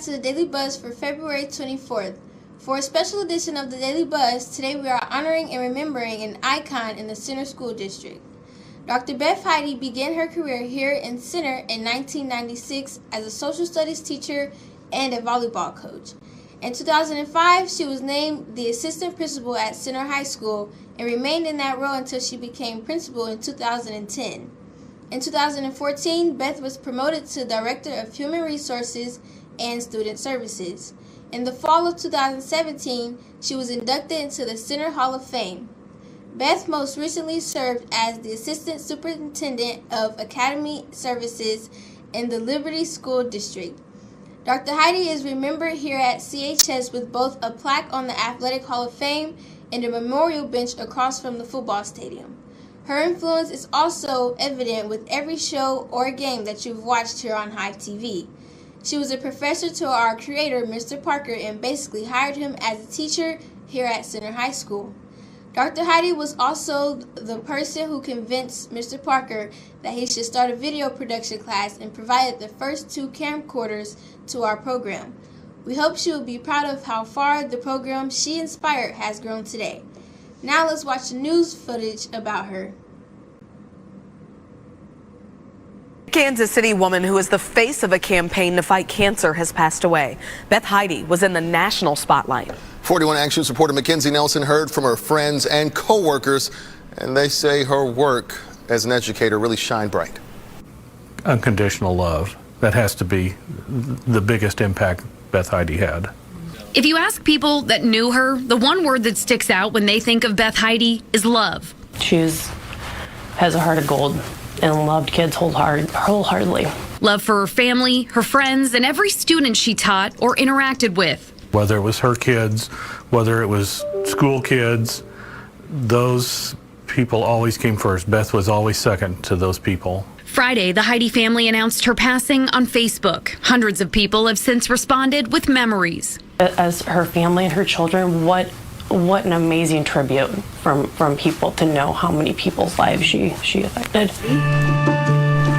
to the Daily Buzz for February 24th. For a special edition of the Daily Buzz, today we are honoring and remembering an icon in the Center School District. Dr. Beth Heidi began her career here in Center in 1996 as a social studies teacher and a volleyball coach. In 2005, she was named the assistant principal at Center High School and remained in that role until she became principal in 2010. In 2014, Beth was promoted to Director of Human Resources and Student Services. In the fall of 2017, she was inducted into the Center Hall of Fame. Beth most recently served as the Assistant Superintendent of Academy Services in the Liberty School District. Dr. Heidi is remembered here at CHS with both a plaque on the Athletic Hall of Fame and a memorial bench across from the football stadium. Her influence is also evident with every show or game that you've watched here on Heide TV. She was a professor to our creator, Mr. Parker, and basically hired him as a teacher here at Center High School. Dr. Heidi was also the person who convinced Mr. Parker that he should start a video production class and provided the first 2 camcorders to our program. We hope she will be proud of how far the program she inspired has grown today. Now let's watch the news footage about her. Kansas City woman who is the face of a campaign to fight cancer has passed away. Beth Heidi was in the national spotlight. 41 Action supporter Mackenzie Nelson heard from her friends and co-workers, and they say her work as an educator really shined bright. Unconditional love. That has to be the biggest impact Beth Heidi had. If you ask people that knew her, the one word that sticks out when they think of Beth Heidi is love. She has a heart of gold and loved kids wholeheartedly. Love for her family, her friends, and every student she taught or interacted with. Whether it was her kids, whether it was school kids, those people always came first. Beth was always second to those people. Friday, the Heidi family announced her passing on Facebook. Hundreds of people have since responded with memories. As her family and her children, what an amazing tribute from people to know how many people's lives she affected.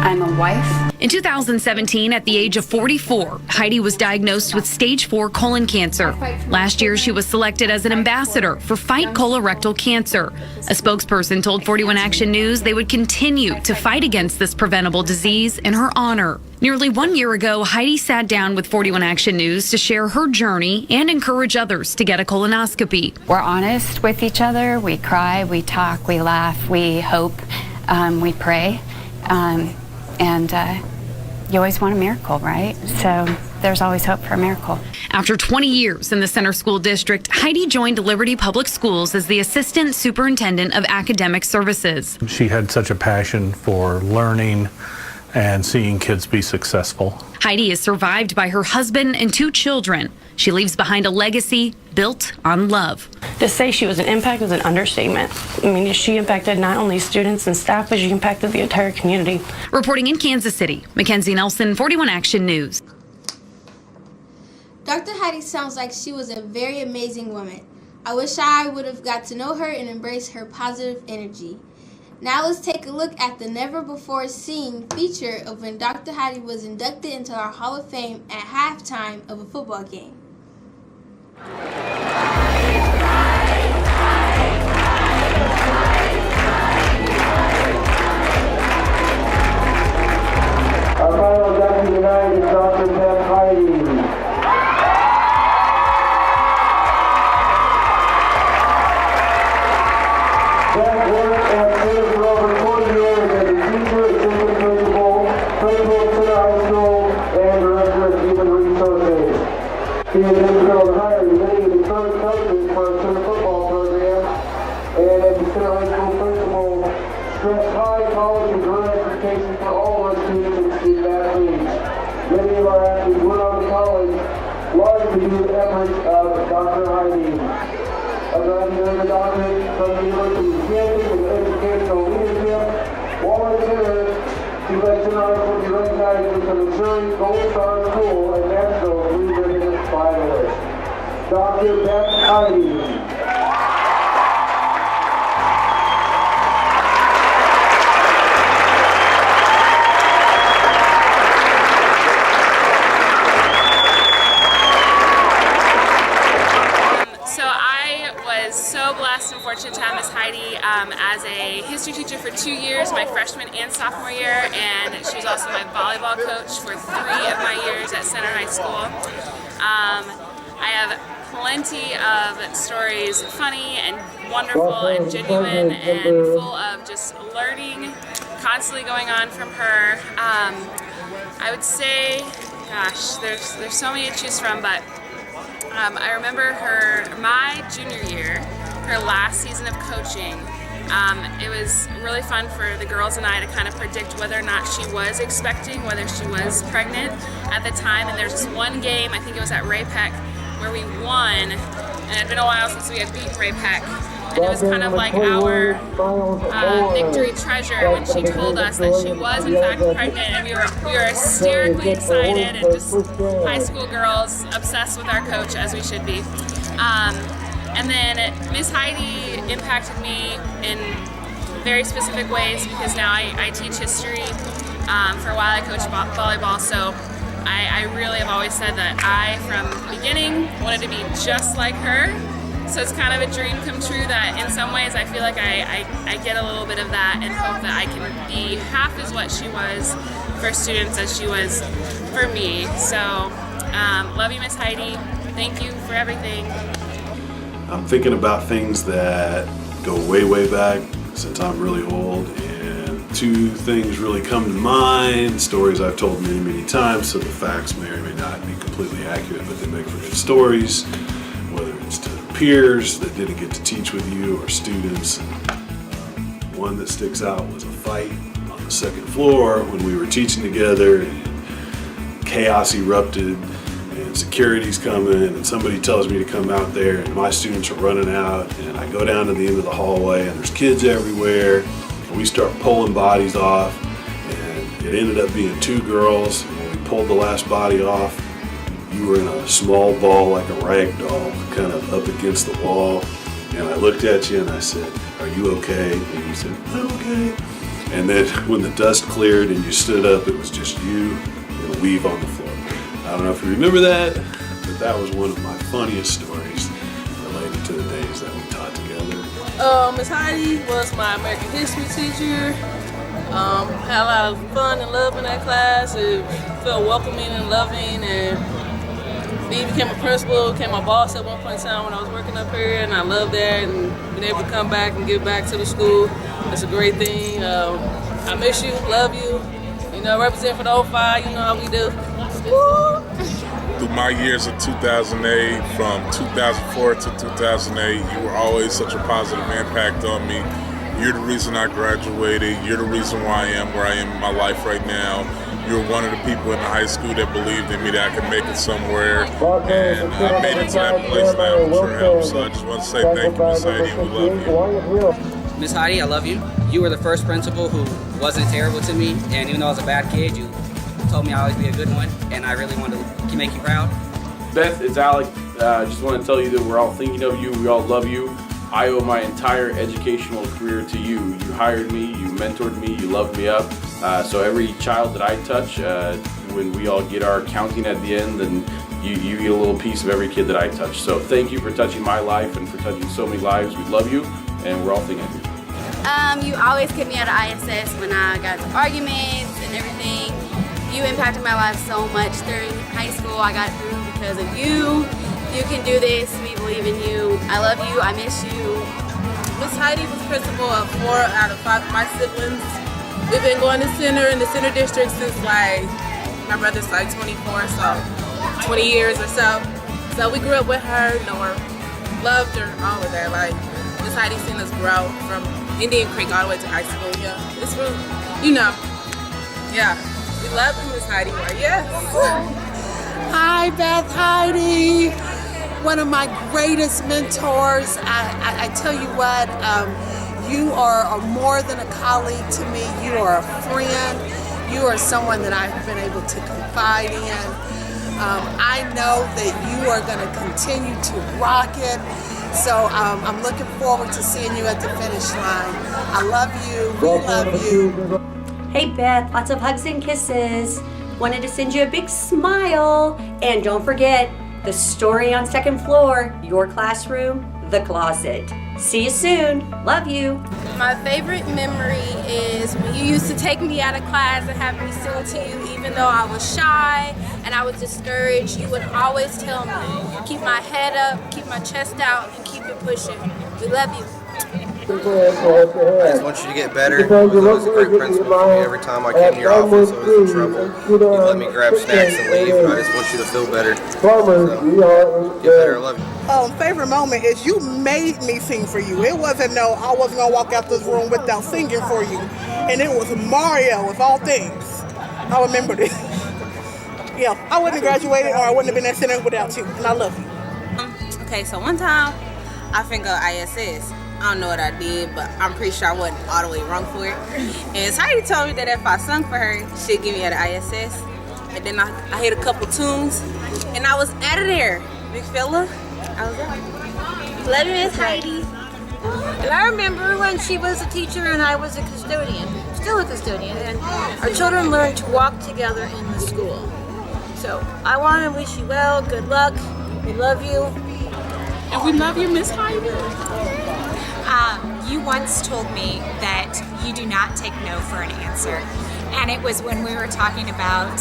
I'm a wife. In 2017, at the age of 44, Heidi was diagnosed with stage 4 colon cancer. Last year, she was selected as an ambassador for Fight Colorectal Cancer. A spokesperson told 41 Action News they would continue to fight against this preventable disease in her honor. Nearly 1 year ago, Heidi sat down with 41 Action News to share her journey and encourage others to get a colonoscopy. We're honest with each other. We cry, we talk, we laugh, we hope, we pray. And you always want a miracle, right? So there's always hope for a miracle. After 20 years in the Center School District, Heidi joined Liberty Public Schools as the Assistant Superintendent of Academic Services. She had such a passion for learning and seeing kids be successful. Heidi is survived by her husband and 2 children. She leaves behind a legacy built on love. To say she was an impact is an understatement. I mean, she impacted not only students and staff, but she impacted the entire community. Reporting in Kansas City, Mackenzie Nelson, 41 Action News. Dr. Heidi sounds like she was a very amazing woman. I wish I would have got to know her and embrace her positive energy. Now let's take a look at the never-before-seen feature of when Dr. Heidi was inducted into our Hall of Fame at halftime of a football game. Our final induction tonight is Dr. Beth Heidi. Beth worked at Center for over 40 years as a teacher, assistant principal of Center High School, and director of human resources. She has been hired many of the current coaches for our Center football program, and as the Center High School principal, stressed high college and career education for all our students and student athletes. Many of our athletes went on to college, largely due to the efforts of Dr. Heidi. A doctorate from the University of Kansas in Educational Leadership. While at Center, she led Center High School to be recognized with the Missouri Gold Star School and National Leadership finalist. Dr. Beth Heidi. fortunate to have Miss Heidi as a history teacher for 2 years, my freshman and sophomore year, and she was also my volleyball coach for 3 of my years at Center High School. I have plenty of stories, funny and wonderful and genuine and full of just learning constantly going on from her. I would say, gosh, there's so many to choose from, but I remember my junior year, her last season of coaching. It was really fun for the girls and I to kind of predict whether or not she was expecting, whether she was pregnant at the time. And there's this one game, I think it was at Ray Peck, where we won, and it had been a while since we had beaten Ray Peck. And it was kind of like our victory treasure when she told us that she was in fact pregnant, and we were hysterically excited, and just high school girls obsessed with our coach, as we should be. And then Miss Heidi impacted me in very specific ways, because now I teach history. For a while I coached volleyball, so I really have always said that I, from the beginning, wanted to be just like her. So it's kind of a dream come true that in some ways I feel like I get a little bit of that, and hope that I can be half as what she was for students as she was for me. So love you, Miss Heidi. Thank you for everything. I'm thinking about things that go way, way back, since I'm really old, and 2 things really come to mind, stories I've told many, many times, so the facts may or may not be completely accurate, but they make for good stories, whether it's to peers that didn't get to teach with you or students. One that sticks out was a fight on the 2nd floor when we were teaching together, and chaos erupted, and security's coming, and somebody tells me to come out there, and my students are running out, and I go down to the end of the hallway, and there's kids everywhere, and we start pulling bodies off, and it ended up being 2 girls, and when we pulled the last body off, you were in a small ball like a rag doll, kind of up against the wall, and I looked at you and I said, "Are you okay?" And you said, "I'm okay." And then when the dust cleared and you stood up, it was just you and a weave on the floor. I don't know if you remember that, but that was one of my funniest stories related to the days that we taught together. Miss Heidi was my American history teacher. Had a lot of fun and love in that class. It felt welcoming and loving, and he became a principal, became my boss at one point in time when I was working up here, and I loved that, and being able to come back and give back to the school. It's a great thing. I miss you, love you. You know, represent for the 05, you know how we do. Woo! Through my years of 2008, from 2004 to 2008, you were always such a positive impact on me. You're the reason I graduated. You're the reason why I am where I am in my life right now. You're one of the people in the high school that believed in me that I could make it somewhere, and I made it to that place now, which sure helps. So I just want to say thank you, Miss Heidi, and we love you. Miss Heidi, I love you. You were the first principal who wasn't terrible to me, and even though I was a bad kid, you told me I'd always be a good one, and I really wanted to make you proud. Beth, it's Alec. I just want to tell you that we're all thinking of you. We all love you. I owe my entire educational career to you. You hired me, you mentored me, you loved me up. So every child that I touch, when we all get our counting at the end, then you get a little piece of every kid that I touch. So thank you for touching my life and for touching so many lives. We love you, and we're all thinking of you. You always kept me out of ISS when I got into arguments and everything. You impacted my life so much during high school. I got through because of you. You can do this. We believe in you. I love you. I miss you. Miss Heidi was principal of 4 out of 5 of my siblings. We've been going to Center in the Center District since like, my brother's like 24, so 20 years or so. So we grew up with her, know her, loved her, all of that. Like, Miss Heidi seen us grow from Indian Creek all the way to high school. Yeah, it's real, you know. Yeah, we love you, Miss Heidi. Yes. Hi, Beth, Heidi. One of my greatest mentors. I tell you what, you are more than a colleague to me. You are a friend. You are someone that I've been able to confide in. I know that you are going to continue to rock it. So I'm looking forward to seeing you at the finish line. I love you. We love you. Hey, Beth, lots of hugs and kisses. Wanted to send you a big smile. And don't forget, the story on 2nd floor, your classroom, the closet. See you soon. Love you. My favorite memory is when you used to take me out of class and have me sing to you, even though I was shy and I was discouraged. You would always tell me, keep my head up, keep my chest out, and keep it pushing. We love you. I just want you to get better. He was always a great principal for me. Every time I came to your office, I was in trouble. You'd let me grab snacks and leave, and I just want you to feel better. So, get better. I love you. Favorite moment is you made me sing for you. It wasn't I wasn't gonna walk out this room without singing for you. And it was Mario of all things. I remember this. Yeah, I wouldn't have graduated or I wouldn't have been at center without you. And I love you. Okay, so one time I finna go ISS. I don't know what I did, but I'm pretty sure I wasn't all the way wrong for it. And Heidi told me that if I sung for her, she'd give me at the ISS. And then I hit a couple tunes, and I was out of there. Big fella, I was out. Love you, Miss Heidi. And I remember when she was a teacher and I was a custodian, still a custodian, and our children learned to walk together in the school. So I want to wish you well, good luck, we love you. And we love you, Miss Heidi. You once told me that you do not take no for an answer. And it was when we were talking about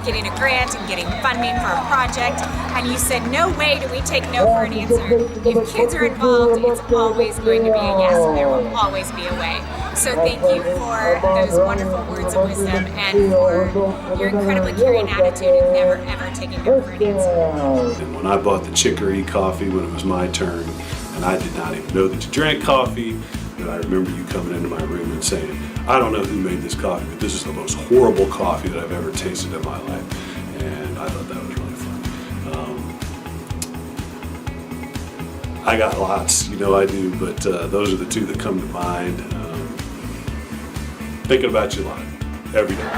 getting a grant and getting funding for a project. And you said, no way do we take no for an answer. If kids are involved, it's always going to be a yes, and there will always be a way. So thank you for those wonderful words of wisdom and for your incredibly caring attitude and never, ever taking no for an answer. And when I bought the chicory coffee when it was my turn, and I did not even know that you drank coffee, but I remember you coming into my room and saying, I don't know who made this coffee, but this is the most horrible coffee that I've ever tasted in my life. And I thought that was really fun. I got lots, I do, but those are the two that come to mind. Thinking about you a lot, every day.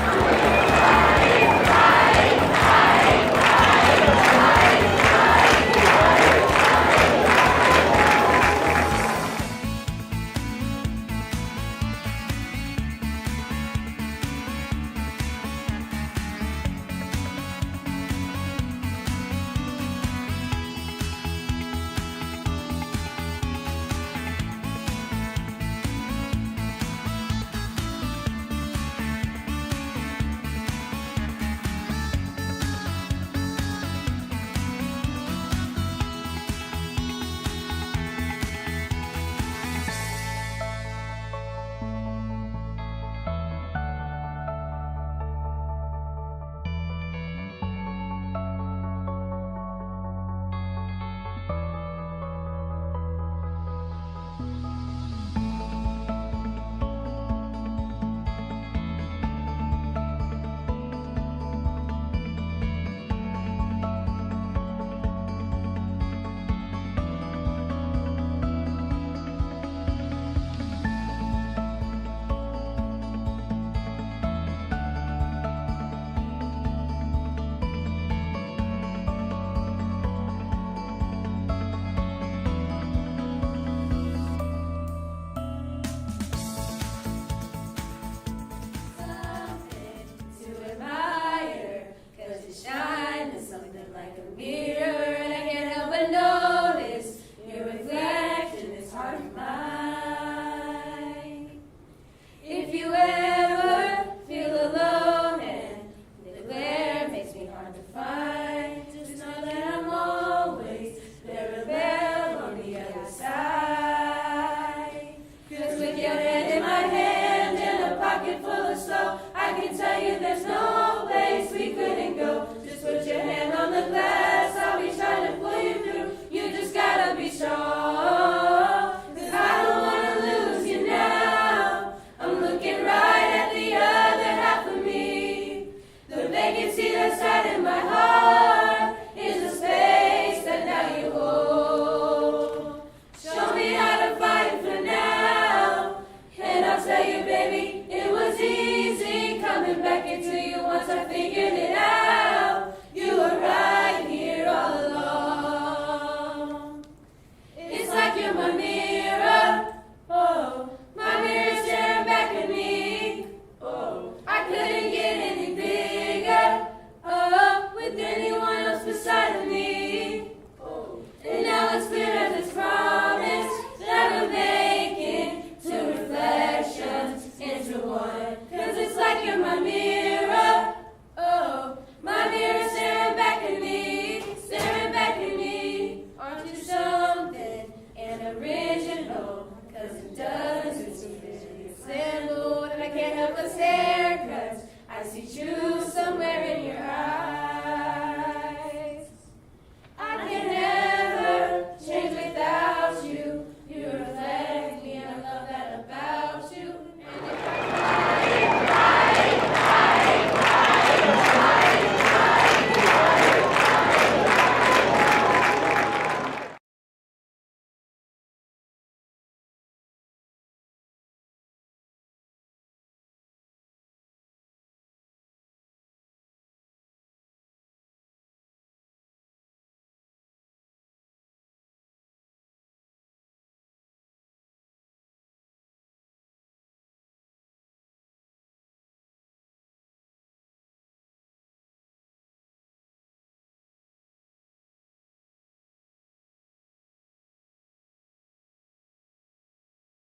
endless haircuts. I see truth